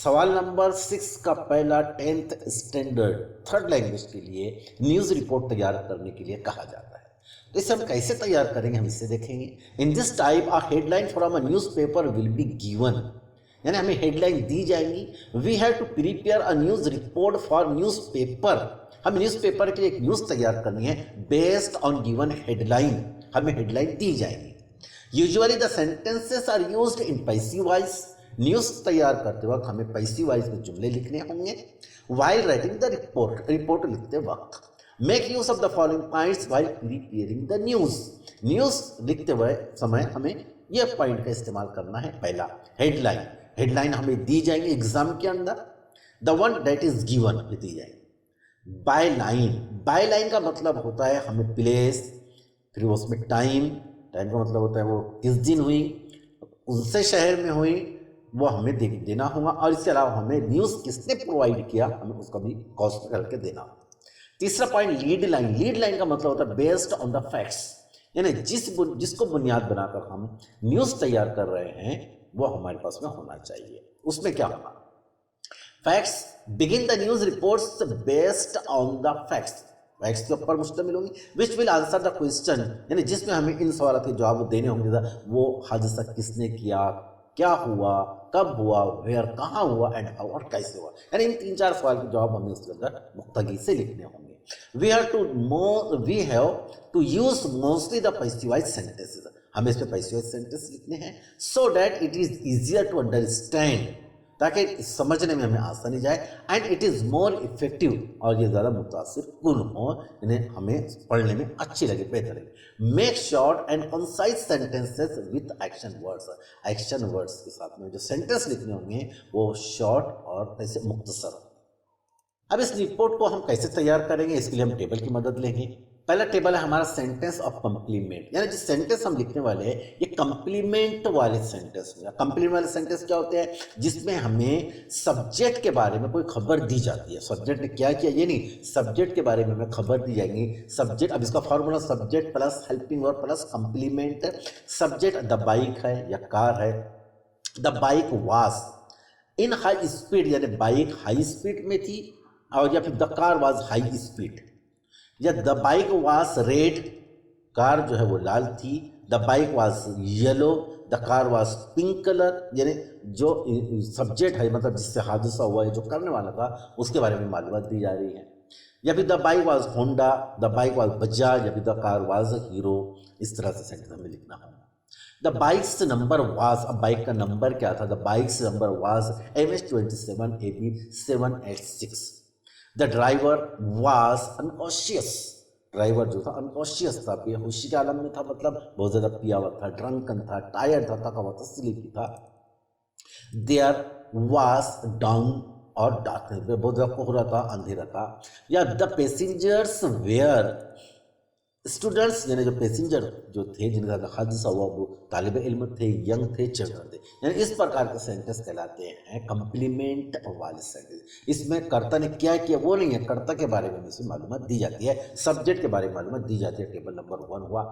सवाल नंबर 6 का पहला 10th स्टैंडर्ड थर्ड लैंग्वेज के लिए न्यूज़ रिपोर्ट तैयार करने के लिए कहा जाता है। तो इसे हम कैसे तैयार करेंगे हम इससे देखेंगे। In this type a headline from a newspaper will be given, यानी हमें हेडलाइन दी जाएंगी। We have to prepare a news report for newspaper, हम न्यूज़ पेपर के लिए एक न्यूज़ तैयार करनी है बेस्ड ऑन गिवन हेडलाइन, हमें हेडलाइन दी जाएगी। Usually the sentences are used in passive voice, news तैयार करते वक्त हमें पैसिव वॉइस में जुमले लिखने होंगे। While writing the report, report लिखते वक्त make use of the following points while preparing the news, news लिखते हुए समय हमें यह पॉइंट का इस्तेमाल करना है। पहला हेडलाइन, हेडलाइन हमें दी जाएंगी एग्जाम के अंदर, the one that is given दी जाएगी। बाय लाइन, बाय लाइन का मतलब होता है हमें प्लेस, फिर उसमें टाइम, टाइम का मतलब होता है वो किस दिन हुई, उनसे शहर में हुई, वो हमें देना होगा। और इसके अलावा हमें न्यूज़ किसने प्रोवाइड किया हमें उसका भी कॉस्ट करके देना होगा। तीसरा point lead line, lead line का मतलब होता है बेस्ड ऑन द फैक्ट्स, यानी जिसको बुनियाद बनाकर हम न्यूज़ तैयार कर रहे हैं वो हमारे पास में होना चाहिए। उसमें क्या होगा, facts, begin the news reports based on the facts, facts के ऊपर मुश्तमिल होंगी। Which will answer the question, यानी जिसमें हमें इन सवालों के जवाब देने होंगे। वो हादसा किसने किया, क्या हुआ, कब हुआ, वेयर कहाँ हुआ, एंड हाउ और कैसे हुआ, यानी इन 3-4 सवाल के जवाब हमें उसके अंदर मुख्तगी से लिखने होंगे। We have to use mostly the passivise sentences, हमें इस पे पैसिवाइज सेंटेंस लिखने हैं so that it is easier to understand, ताकि समझने में हमें आसानी जाए, and it is more effective, और ये ज़्यादा मुतासिर कुन हो, इन्हें हमें पढ़ने में अच्छी लगे, बेहतर लगे। Make short and concise sentences with action words, action words के साथ में जो सेंटेंस लिखने होंगे वो शॉर्ट और ऐसे मुख्तसर। अब इस रिपोर्ट को हम कैसे तैयार करेंगे, इसके लिए हम टेबल की मदद लेंगे। पहला टेबल है हमारा सेंटेंस ऑफ कंप्लीमेंट, यानी जिस सेंटेंस हम लिखने वाले हैं ये कंप्लीमेंट वाले सेंटेंस होंगे। कंप्लीमेंट वाले सेंटेंस क्या होते हैं, जिसमें हमें सब्जेक्ट के बारे में कोई खबर दी जाती है। सब्जेक्ट ने क्या किया ये नहीं, सब्जेक्ट के बारे में हमें खबर दी जाएगी। सब्जेक्ट, अब इसका formula subject plus helping verb plus complement. Subject the bike है या कार है, the bike was in high speed, यानी बाइक हाई स्पीड में थी, और या फिर the car was high speed, या the bike was red, car जो है वो लाल थी, the bike was yellow, the car was pink colour, यानी जो सब्जेक्ट है मतलब जिससे हादसा हुआ है, जो करने वाला था उसके बारे में मालूमात दी जा रही है। या फिर the bike was Honda, the bike was Bajaj, या फिर द कार वाज हीरो, इस तरह से सेंटेंस हमें लिखना होगा। द बाइक्स नंबर वाज, अब बाइक का नंबर क्या था, the bike's number was MS27 AB 786। The driver was unconscious, driver जो था अनकॉशियस था, बेहोशी के आलम में था, मतलब बहुत ज्यादा पिया हुआ था, ड्रंकन था, टायर्ड था, थका हुआ था, स्लीपी था। देयर वाज डाउन और डार्कनेस, बहुत ज्यादा कोहरा था, अंधेरा था। या द पैसेंजर्स वेयर, स्टूडेंट्स यानी जो पैसेंजर जो थे जिनका हादसा हुआ वो तालिब इल्म थे, यंग थे, चिल्ड्रन थे, यानी इस प्रकार के सेंटेंस कहलाते हैं कंप्लीमेंट वाले सेंटेंस। इसमें कर्ता ने क्या किया वो नहीं है, कर्ता के बारे में इसमें मालूमात दी जाती है, सब्जेक्ट के बारे में मालूमात दी जाती है। टेबल नंबर 1 हुआ।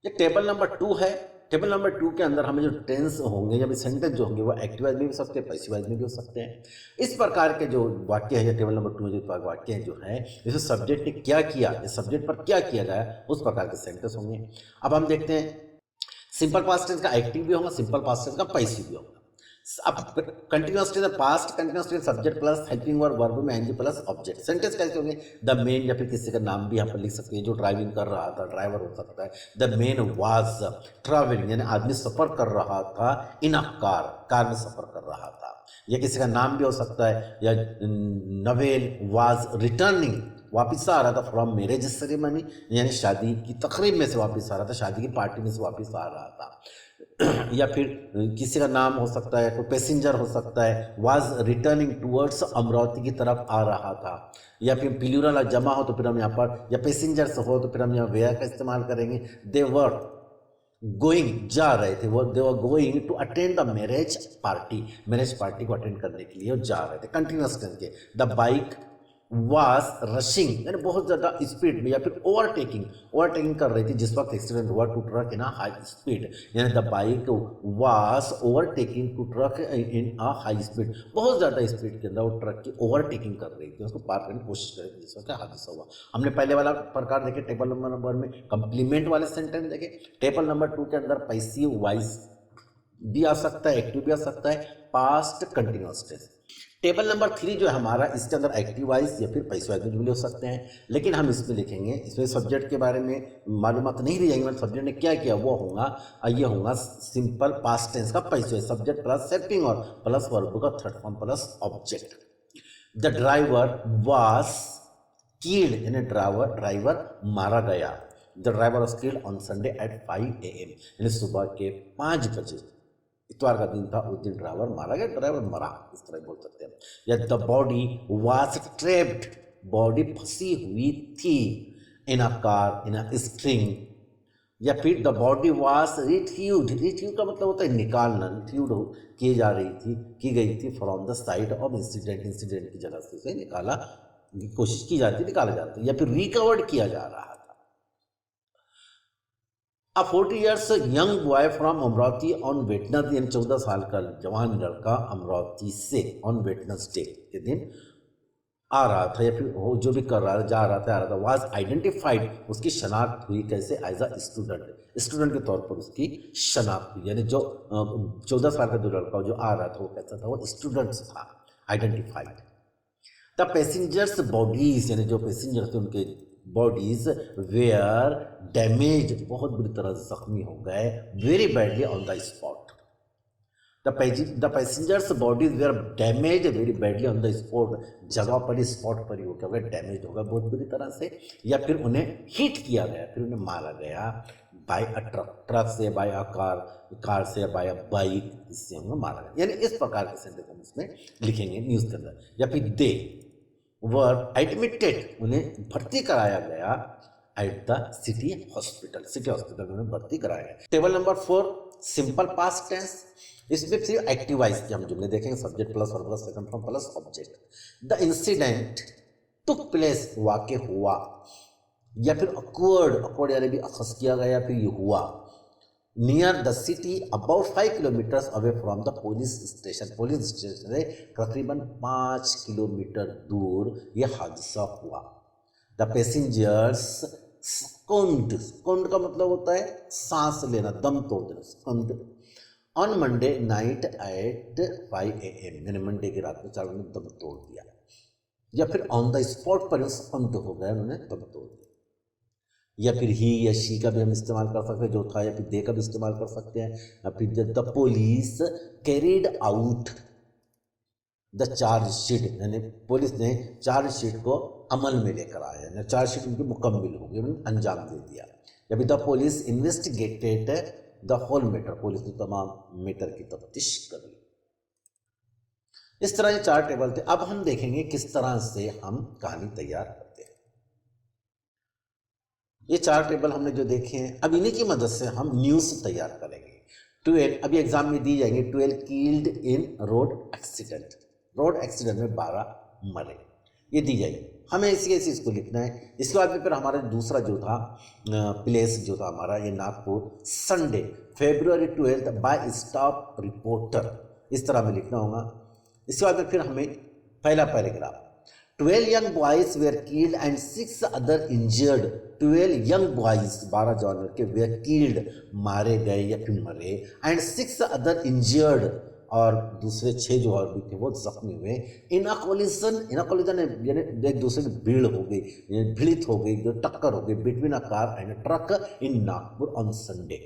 ये टेबल नंबर 2 है। टेबल नंबर 2 के अंदर हमें जो टेंस होंगे या सेंटेंस जो होंगे वो एक्टिव वाइज में भी हो सकते हैं, पैसिव वाइज में भी हो सकते हैं। इस प्रकार के जो वाक्य है, टेबल नंबर 2 में जो वाक्य है जो है, जैसे सब्जेक्ट ने क्या किया, इस सब्जेक्ट पर क्या किया गया, उस प्रकार के सेंटेंस होंगे। अब हम देखते हैं सिंपल पास्ट टेंस का एक्टिव भी होगा, सिंपल पास्ट टेंस का पैसिव भी होगा। अब continuous tense, past continuous tense, subject plus helping verb, verb में एनजी प्लस ऑब्जेक्ट। सेंटेंस कैसे होंगे, द मेन, या फिर किसी का नाम भी यहाँ पर लिख सकते हैं, जो ड्राइविंग कर रहा था, ड्राइवर हो सकता है। द मेन वाज ट्रैवलिंग, यानी आदमी सफर कर रहा था, इन अ कार, कार में सफर कर रहा था। या किसी का नाम भी हो सकता है। या नवेल वाज रिटर्निंग, वापिस आ रहा था फ्रॉम मैरिज सेरेमनी, यानी शादी की तकरीब में से वापस आ रहा था, शादी की पार्टी में से वापस आ रहा था। या फिर किसी का नाम हो सकता है, कोई पैसेंजर हो सकता है, वाज रिटर्निंग टूवर्ड्स अमरावती की तरफ आ रहा था। या फिर प्लूरल जमा हो तो फिर हम यहाँ पर, या पैसेंजर्स हो तो फिर हम यहाँ वेयर का इस्तेमाल करेंगे। दे वर गोइंग, जा रहे थे, वो they were going to attend the marriage party, marriage party को अटेंड करने के लिए जा रहे थे। कंटिन्यूअस टेंस के द बाइक वास रशिंग यानी बहुत ज़्यादा स्पीड में या फिर ओवरटेकिंग कर रही थी जिस वक्त एक्सीडेंट हुआ to truck in high speed, यानी the bike was overtaking to truck in a high speed, बहुत ज़्यादा स्पीड के अंदर वो ट्रक की ओवरटेकिंग कर रही थी, उसको पार करने की कोशिश कर रही थी जिस वक्त हादसा हुआ। हमने पहले वाला प्रकार देखे टेबल नंबर में कंप्लीमेंट वाले सेंटेंस देखे। टेबल नंबर 2 के अंदर पैसिव वॉइस भी आ सकता है, एक्टिव भी आ सकता है, past continuous tense. Table number 3 जो है हमारा, इसके अंदर एक्टिव वॉइस या फिर पैसिव वॉइस भी हो सकते हैं, लेकिन हम इसमें लिखेंगे, इसमें सब्जेक्ट के बारे में मालूमात नहीं दी जाएंगी, सब्जेक्ट ने क्या किया वो होगा, ये होगा सिंपल पास्ट टेंस का पैसिव, सब्जेक्ट प्लस हेल्पिंग और प्लस वर्ब का third form plus object. The driver was killed, यानी ड्राइवर मारा गया। The driver was killed on Sunday at 5 AM, यानी सुबह के 5 बजे, इतवार का दिन था, उस दिन ड्राइवर मारा गया, ड्राइवर मरा, इस तरह बोल सकते हैं। या the body was trapped, body फंसी हुई थी इन a car in a string, या फिर the body was retrieved, retrieve का मतलब होता है निकालना, रिट्रीव्ड की गई थी from the site of incident की जगह से निकाला कोशिश की जाती, निकाला जाता, या फिर रिकवर्ड किया जा रहा था। A 40 years young boy from Amravati on Wednesday, यानी 14 साल का जवान लड़का अमरावती से ऑन वेटनेसडे के दिन आ रहा था, या फिर वो जो भी कर रहा था, जा रहा था, आ रहा था, वाज आइडेंटिफाइड, उसकी शनाख्त हुई कैसे, एज अ स्टूडेंट के तौर पर उसकी शनाख्त हुई, यानी जो 14 साल का जो लड़का जो आ रहा था वो कैसा था, वो स्टूडेंट था, आइडेंटिफाइड। द पैसेंजर्स बॉडीज, यानी जो पैसेंजर थे उनके बॉडीज वेयर डैमेज, बहुत बुरी तरह जख्मी हो गए, very badly on the spot. The passengers bodies were damage very badly on the spot, जगह पर ही स्पॉट पर ही हो गया, डैमेज होगा बहुत बुरी तरह से, या फिर उन्हें हिट किया गया, फिर उन्हें मारा गया बाय अ ट्रक से, बाय अ कार से, बाय अ बाइक, इससे उन्हें मारा गया। यानी इस प्रकार के सेंटेंस हम इसमें लिखेंगे न्यूज़ के अंदर। या फिर दे वर एडमिटेड, उन्हें भर्ती कराया गया एट द सिटी हॉस्पिटल में उन्हें भर्ती कराया गया। Table number 4 simple past tense, इसमें सिर्फ एक्टिव वॉइस के हम जुमले देखेंगे, subject plus verb plus second form plus object. The incident took place, वाक़ हुआ, या फिर अक्वर्ड यानी भी अखज़ किया गया, या फिर ये हुआ, near the city about 5 kilometres away from the police station से तकरीबन 5 किलोमीटर दूर यह हादसा हुआ। द पैसेंजर्स स्कंड का मतलब होता है सांस लेना, दम तोड़ देना, succumbed on Monday night at 5 AM, यानी मंडे की रात में 4 बजे दम तोड़ दिया, या फिर ऑन द स्पॉट पर स्कंड हो गया, उन्होंने दम तोड़ दिया। या फिर ही या शी का भी हम इस्तेमाल कर सकते हैं, जो था, या फिर दे का भी इस्तेमाल कर सकते हैं। या फिर the police carried out the chargesheet, यानी पुलिस ने चार्जशीट को अमल में लेकर आया, यानी चार्जशीट उनकी मुकम्मल हो गई, उन्होंने अंजाम दे दिया। या फिर the police investigated the whole matter, police ने तमाम मैटर की तफ्तीश कर ली। इस तरह ये 4 टेबल थे। अब हम देखेंगे किस तरह से हम कहानी तैयार करते हैं। ये 4 टेबल हमने जो देखे हैं, अब इन्हीं की मदद से हम न्यूज़ तैयार करेंगे। 12 अभी एग्जाम में दी जाएंगे, 12 किल्ड इन रोड एक्सीडेंट में 12 मरे, ये दी जाएगी, हमें ऐसी इसको लिखना है। इसके बाद में फिर हमारा दूसरा जो था प्लेस जो था हमारा, ये Nagpur, Sunday February 12 bye staff reporter, इस तरह में लिखना होगा। इसके बाद में फिर हमें पहला paragraph, 12 young boys were killed and 6 other injured, 12 young boys 12 जवान लड़के were killed मारे गए या फिर मरे, and 6 other injured और दूसरे 6 जो और भी थे वो जख्मी हुए। इन अ कोलिजन यानी एक दूसरे की भीड़ हो गई, भिड़ित हो गई, जो टक्कर हो गई, between a car and truck in Nagpur on Sunday,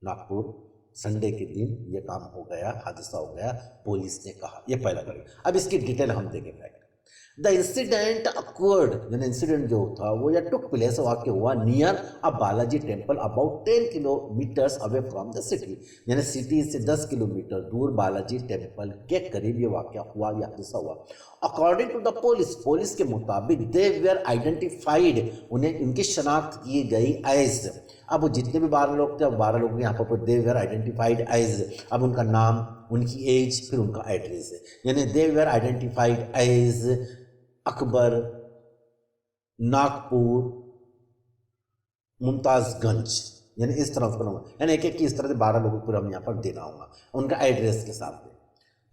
Nagpur Sunday के दिन ये काम हो गया, हादसा हो गया, पुलिस ने कहा। ये पहला करेगा। अब इसकी डिटेल हम देंगे। फैक्ट, द इंसिडेंट अक्वर्ड, यानी इंसिडेंट जो था वो या टुक प्लेस, वाक्य हुआ, near a Balaji temple about 10 kilometres away from the city, यानी सिटी से 10 किलोमीटर दूर बालाजी टेम्पल के करीब ये वाक्य हुआ या हादसा हुआ। अकॉर्डिंग टू द पुलिस के मुताबिक दे वेयर आइडेंटिफाइड, उन्हें उनकी शनाख्त की गई एज, अब वो जितने भी 12 लोग थे, अब 12 लोग यहाँ पर दे वेयर आइडेंटिफाइड एज, अब उनका नाम, उनकी एज, फिर उनका एड्रेस है, यानी they were identified as Akbar, Nagpur, Mumtazganj, यानी इस तरह उसका नाम, यानी एक एक की इस तरह से 12 लोगों को हम यहाँ पर देना होगा उनका एड्रेस के साथ में।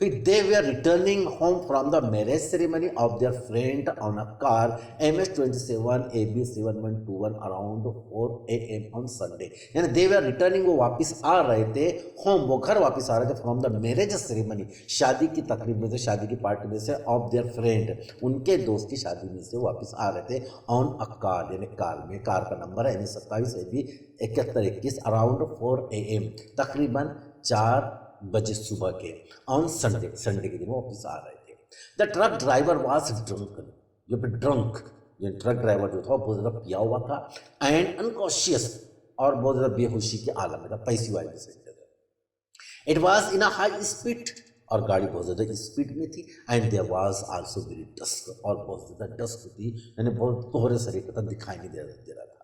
फिर they were returning home from the marriage ceremony of their friend on a car MS27 AB 7121 around 4 AM on Sunday. यानी दे वर रिटर्निंग, वो वापस आ रहे थे, होम, वो घर वापस आ रहे थे, फ्रॉम द मैरिज सेरेमनी, शादी की तकरीब में से, शादी की पार्टी में से, ऑफ देयर फ्रेंड, उनके दोस्त की शादी में से वापस आ रहे थे, ऑन अ कार, यानी कार में, कार का नंबर है MS27 AB 7121 अराउंड 4 AM, तकरीबन 4 बजे सुबह के, ऑन संडे, संडे के दिन वो वापस आ रहे थे। The truck driver was drunken, जो पे ड्रंक, ये ट्रक ड्राइवर जो था बहुत ज़्यादा पिया हुआ था, एंड अनकॉशियस, और बहुत ज़्यादा बेहोशी के आलम में था, पैसी वाले से। It was in a high speed, और गाड़ी बहुत ज़्यादा स्पीड में थी, and there was also very dusk, और बहुत ज़्यादा डस्क थी, यानी बहुत कोहरे शरीर का दिखाई नहीं दे रहा था।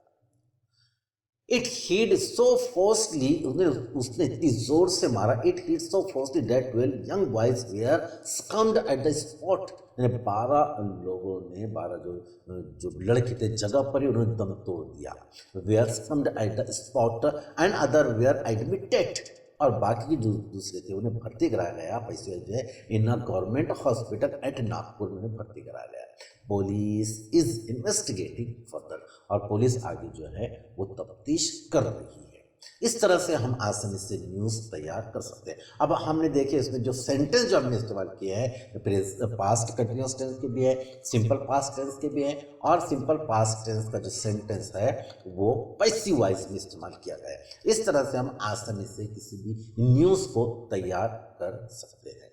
इट हिट सो फोर्सली, उसने इतनी जोर से मारा, it hit so forcefully that 12 young boys were succumbed at the spot, यानी 12 लोगों ने, 12 जो लड़के थे जगह पर ही उन्होंने दम तोड़ दिया। Were succumbed at the spot and other were admitted, और बाकी जो दूसरे थे उन्हें भर्ती कराया गया, पैसे जो है, in a government hospital at Nagpur में उन्हें भर्ती कराया गया। पुलिस इज इन्वेस्टिगेटिंग फर्दर, और पुलिस आगे जो है वो तफ्तीश कर रही है। इस तरह से हम आसानी से न्यूज़ तैयार कर सकते हैं। अब हमने देखे इसमें जो सेंटेंस जो हमने इस्तेमाल किए हैं, पास्ट कंटिन्यूअस टेंस के भी है, सिंपल पास्ट टेंस के भी है, और सिंपल पास्ट टेंस का जो सेंटेंस है वो पैसिव वॉइस में इस्तेमाल किया गया है। इस तरह से हम आसानी से किसी भी न्यूज़ को तैयार कर सकते हैं।